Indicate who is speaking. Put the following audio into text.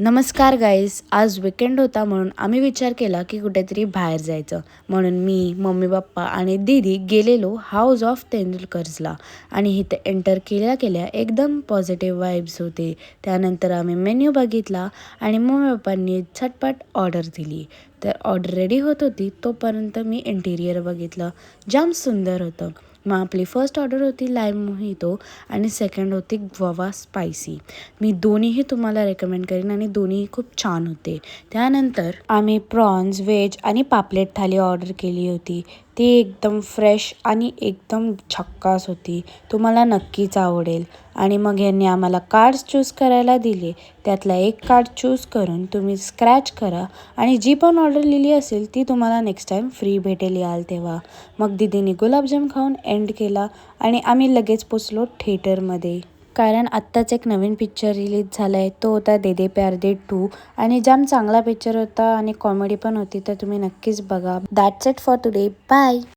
Speaker 1: नमस्कार गाईस, आज विकेंड होता म्हणून आम्ही विचार केला की कुठेतरी बाहेर जायचं. म्हणून मी, मम्मी पप्पा आणि दीदी गेलेलो हाऊस ऑफ तेंडुलकर्सला. आणि इथे एंटर केल्या केल्या एकदम पॉझिटिव्ह वाईब्स होते. त्यानंतर आम्ही मेन्यू बघितला आणि मम्मी पप्पांनी झटपट ऑर्डर दिली. तर ऑर्डर रेडी होत होती तोपर्यंत मी इंटिरियर बघितलं. जाम सुंदर होतं. मग आपली फर्स्ट ऑर्डर होती लाईम मोहितो आणि सेकंड होती ग्वावा स्पायसी. मी दोन्हीही तुम्हाला रेकमेंड करीन आणि दोन्हीही खूप छान होते. त्यानंतर आम्ही प्रॉन्स, व्हेज आणि पापलेट थाली ऑर्डर केली होती. ती एकदम फ्रेश आणि एकदम झक्कास होती. तुम्हाला नक्कीच आवडेल. आणि मग ह्यांनी आम्हाला कार्ड्स चूज करायला दिले. त्यातला एक कार्ड चूज करून तुम्ही स्क्रॅच करा आणि जी पण ऑर्डर लिहिली असेल ती तुम्हाला नेक्स्ट टाईम फ्री भेटेल याल तेव्हा. मग दीदीने गुलाबजाम खाऊन एंड केला आणि आम्ही लगेच पोचलो थिएटरमध्ये. कारण आत्ताच एक नवीन पिक्चर रिलीज झाला आहे, तो होता दे दे प्यार दे 2 आणि जाम चांगला पिक्चर होता आणि कॉमेडी पण होती. तर तुम्ही नक्कीच बघा. That's it for today. Bye.